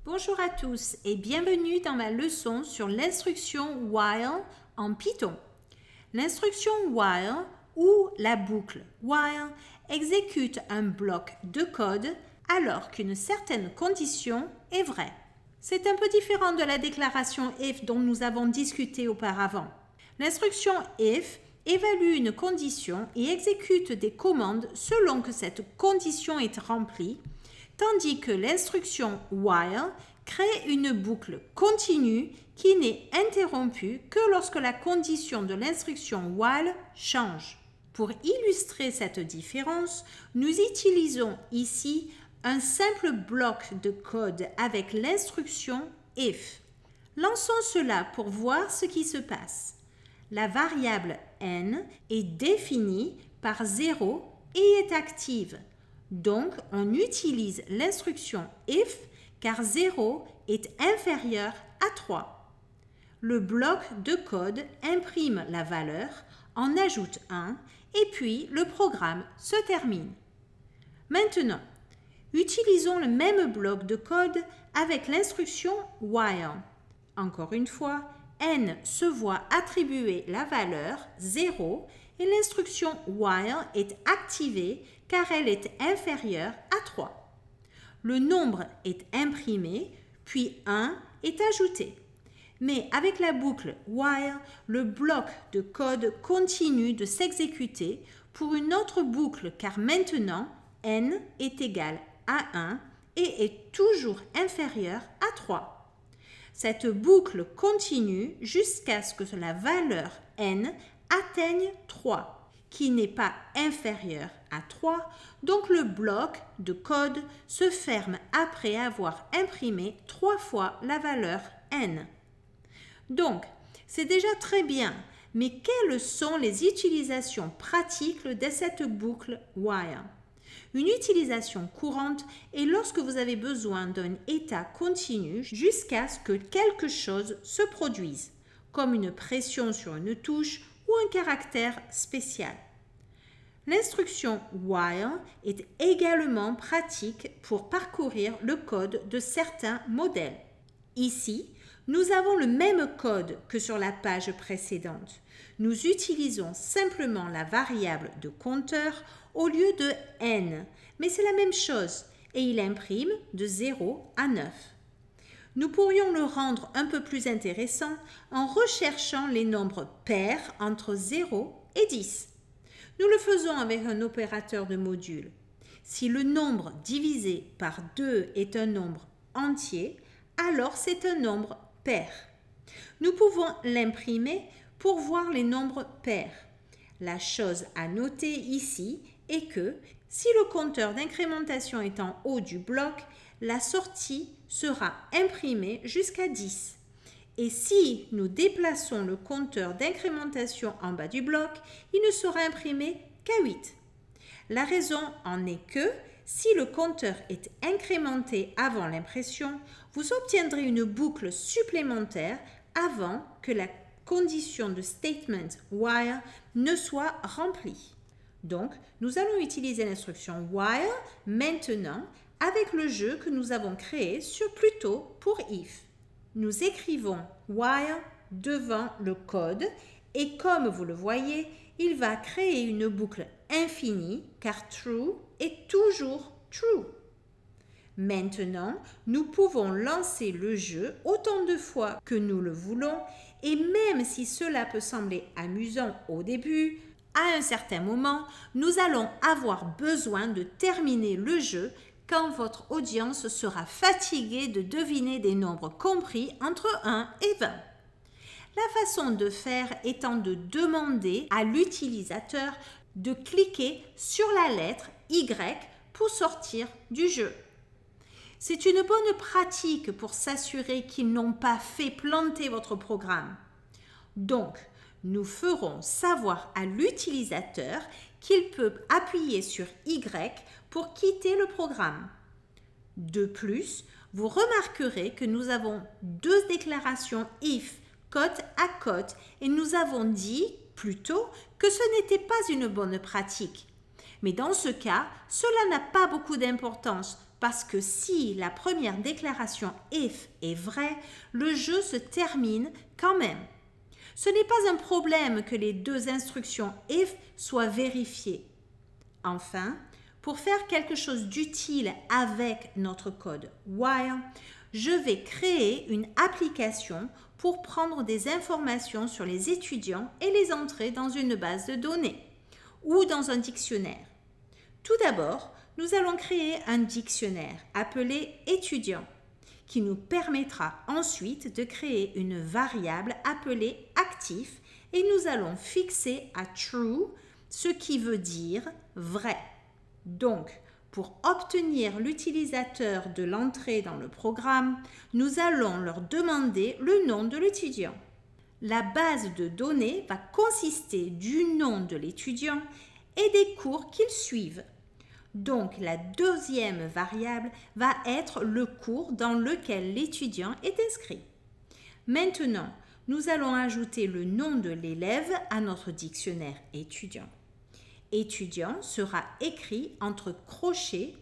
Bonjour à tous et bienvenue dans ma leçon sur l'instruction while en Python. L'instruction while ou la boucle while exécute un bloc de code alors qu'une certaine condition est vraie. C'est un peu différent de la déclaration if dont nous avons discuté auparavant. L'instruction if évalue une condition et exécute des commandes selon que cette condition est remplie, tandis que l'instruction while crée une boucle continue qui n'est interrompue que lorsque la condition de l'instruction while change. Pour illustrer cette différence, nous utilisons ici un simple bloc de code avec l'instruction if. Lançons cela pour voir ce qui se passe. La variable n est définie par 0 et est active. Donc, on utilise l'instruction if car 0 est inférieur à 3. Le bloc de code imprime la valeur, en ajoute 1 et puis le programme se termine. Maintenant, utilisons le même bloc de code avec l'instruction while. Encore une fois, n se voit attribuer la valeur 0 et l'instruction while est activée car elle est inférieure à 3. Le nombre est imprimé, puis 1 est ajouté. Mais avec la boucle while, le bloc de code continue de s'exécuter pour une autre boucle car maintenant n est égal à 1 et est toujours inférieur à 3. Cette boucle continue jusqu'à ce que la valeur n atteigne 3. Qui n'est pas inférieur à 3, donc le bloc de code se ferme après avoir imprimé 3 fois la valeur n. Donc, c'est déjà très bien, mais quelles sont les utilisations pratiques de cette boucle while? Une utilisation courante est lorsque vous avez besoin d'un état continu jusqu'à ce que quelque chose se produise, comme une pression sur une touche ou un caractère spécial. L'instruction while est également pratique pour parcourir le code de certains modèles. Ici, nous avons le même code que sur la page précédente. Nous utilisons simplement la variable de compteur au lieu de n, mais c'est la même chose et il imprime de 0 à 9. Nous pourrions le rendre un peu plus intéressant en recherchant les nombres pairs entre 0 et 10. Nous le faisons avec un opérateur de module. Si le nombre divisé par 2 est un nombre entier, alors c'est un nombre pair. Nous pouvons l'imprimer pour voir les nombres pairs. La chose à noter ici est que si le compteur d'incrémentation est en haut du bloc, la sortie sera imprimée jusqu'à 10. Et si nous déplaçons le compteur d'incrémentation en bas du bloc, il ne sera imprimé qu'à 8. La raison en est que si le compteur est incrémenté avant l'impression, vous obtiendrez une boucle supplémentaire avant que la condition de statement while ne soit remplie. Donc, nous allons utiliser l'instruction while maintenant avec le jeu que nous avons créé sur Pluto pour if. Nous écrivons while devant le code et comme vous le voyez, il va créer une boucle infinie car true est toujours true. Maintenant, nous pouvons lancer le jeu autant de fois que nous le voulons et même si cela peut sembler amusant au début, à un certain moment, nous allons avoir besoin de terminer le jeu quand votre audience sera fatiguée de deviner des nombres compris entre 1 et 20. La façon de faire étant de demander à l'utilisateur de cliquer sur la lettre Y pour sortir du jeu. C'est une bonne pratique pour s'assurer qu'ils n'ont pas fait planter votre programme. Donc, nous ferons savoir à l'utilisateur qu'il peut appuyer sur Y pour quitter le programme. De plus, vous remarquerez que nous avons deux déclarations if côte à côte et nous avons dit plus tôt que ce n'était pas une bonne pratique. Mais dans ce cas, cela n'a pas beaucoup d'importance parce que si la première déclaration if est vraie, le jeu se termine quand même. Ce n'est pas un problème que les deux instructions if soient vérifiées. Enfin, pour faire quelque chose d'utile avec notre code while, je vais créer une application pour prendre des informations sur les étudiants et les entrer dans une base de données ou dans un dictionnaire. Tout d'abord, nous allons créer un dictionnaire appelé étudiant qui nous permettra ensuite de créer une variable appelée actif et nous allons fixer à true, ce qui veut dire vrai. Donc, pour obtenir l'utilisateur de l'entrée dans le programme, nous allons leur demander le nom de l'étudiant. La base de données va consister du nom de l'étudiant et des cours qu'ils suivent. Donc, la deuxième variable va être le cours dans lequel l'étudiant est inscrit. Maintenant, nous allons ajouter le nom de l'élève à notre dictionnaire étudiant. Étudiant sera écrit entre crochets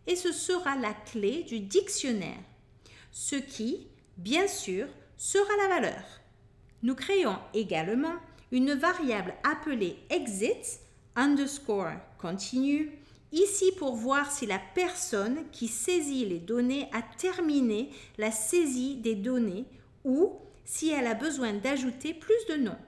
et ce sera la clé du dictionnaire, ce qui, bien sûr, sera la valeur. Nous créons également une variable appelée exit underscore continue, ici pour voir si la personne qui saisit les données a terminé la saisie des données ou si elle a besoin d'ajouter plus de noms.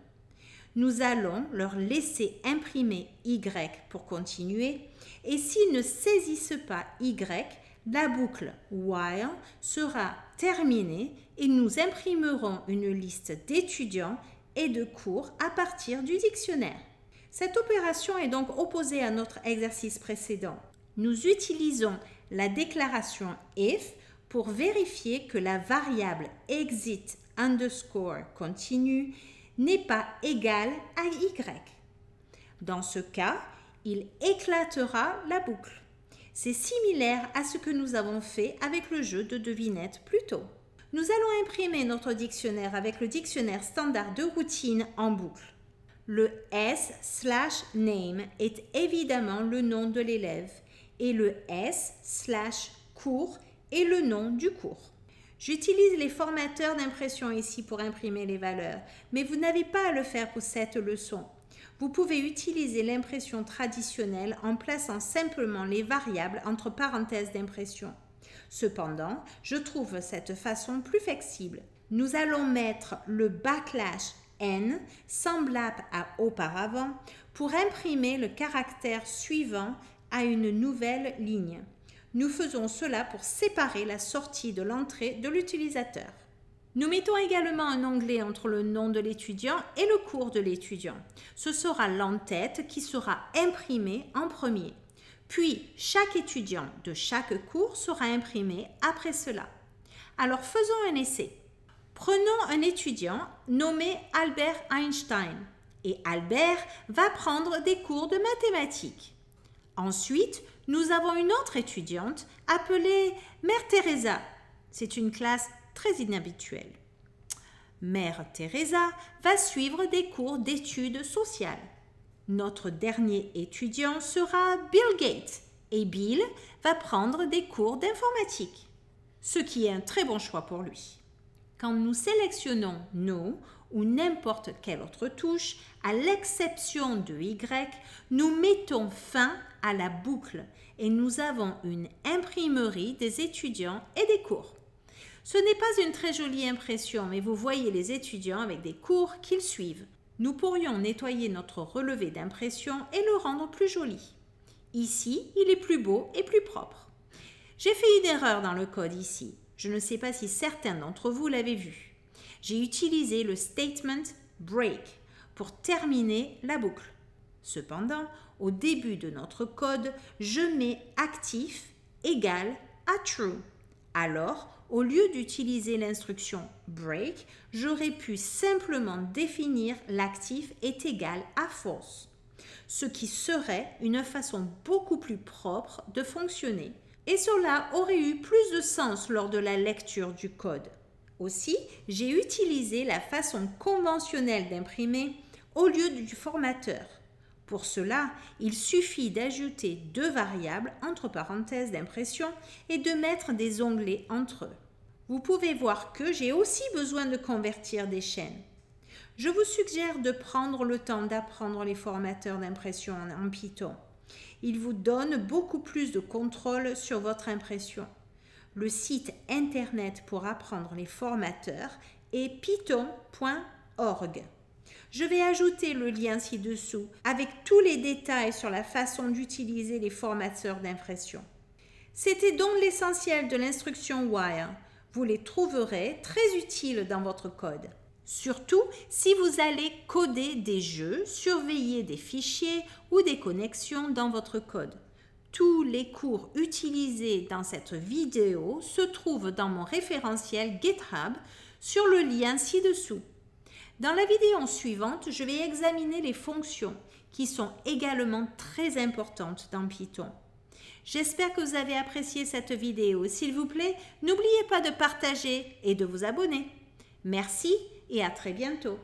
Nous allons leur laisser imprimer Y pour continuer et s'ils ne saisissent pas Y, la boucle while sera terminée et nous imprimerons une liste d'étudiants et de cours à partir du dictionnaire. Cette opération est donc opposée à notre exercice précédent. Nous utilisons la déclaration if pour vérifier que la variable exit underscore continue n'est pas égale à Y. Dans ce cas, il éclatera la boucle. C'est similaire à ce que nous avons fait avec le jeu de devinette plus tôt. Nous allons imprimer notre dictionnaire avec le dictionnaire standard de routine en boucle. Le S/name est évidemment le nom de l'élève et le S/cours est le nom du cours. J'utilise les formateurs d'impression ici pour imprimer les valeurs, mais vous n'avez pas à le faire pour cette leçon. Vous pouvez utiliser l'impression traditionnelle en plaçant simplement les variables entre parenthèses d'impression. Cependant, je trouve cette façon plus flexible. Nous allons mettre le \n semblable à auparavant pour imprimer le caractère suivant à une nouvelle ligne. Nous faisons cela pour séparer la sortie de l'entrée de l'utilisateur. Nous mettons également un onglet entre le nom de l'étudiant et le cours de l'étudiant. Ce sera l'entête qui sera imprimée en premier. Puis, chaque étudiant de chaque cours sera imprimé après cela. Alors, faisons un essai. Prenons un étudiant nommé Albert Einstein et Albert va prendre des cours de mathématiques. Ensuite, nous avons une autre étudiante appelée Mère Teresa. C'est une classe très inhabituelle. Mère Teresa va suivre des cours d'études sociales. Notre dernier étudiant sera Bill Gates et Bill va prendre des cours d'informatique, ce qui est un très bon choix pour lui. Quand nous sélectionnons No ou n'importe quelle autre touche, à l'exception de Y, nous mettons fin à la boucle et nous avons une imprimerie des étudiants et des cours. Ce n'est pas une très jolie impression, mais vous voyez les étudiants avec des cours qu'ils suivent. Nous pourrions nettoyer notre relevé d'impression et le rendre plus joli. Ici, il est plus beau et plus propre. J'ai fait une erreur dans le code ici. Je ne sais pas si certains d'entre vous l'avaient vu. J'ai utilisé le statement break pour terminer la boucle. Cependant, au début de notre code, je mets actif égale à true. Alors, au lieu d'utiliser l'instruction break, j'aurais pu simplement définir l'actif est égal à false, ce qui serait une façon beaucoup plus propre de fonctionner. Et cela aurait eu plus de sens lors de la lecture du code. Aussi, j'ai utilisé la façon conventionnelle d'imprimer au lieu du formateur. Pour cela, il suffit d'ajouter 2 variables entre parenthèses d'impression et de mettre des onglets entre eux. Vous pouvez voir que j'ai aussi besoin de convertir des chaînes. Je vous suggère de prendre le temps d'apprendre les formateurs d'impression en Python. Ils vous donnent beaucoup plus de contrôle sur votre impression. Le site internet pour apprendre les formateurs est python.org. Je vais ajouter le lien ci-dessous avec tous les détails sur la façon d'utiliser les formateurs d'impression. C'était donc l'essentiel de l'instruction while. Vous les trouverez très utiles dans votre code. Surtout si vous allez coder des jeux, surveiller des fichiers ou des connexions dans votre code. Tous les cours utilisés dans cette vidéo se trouvent dans mon référentiel GitHub sur le lien ci-dessous. Dans la vidéo suivante, je vais examiner les fonctions qui sont également très importantes dans Python. J'espère que vous avez apprécié cette vidéo. S'il vous plaît, n'oubliez pas de partager et de vous abonner. Merci et à très bientôt.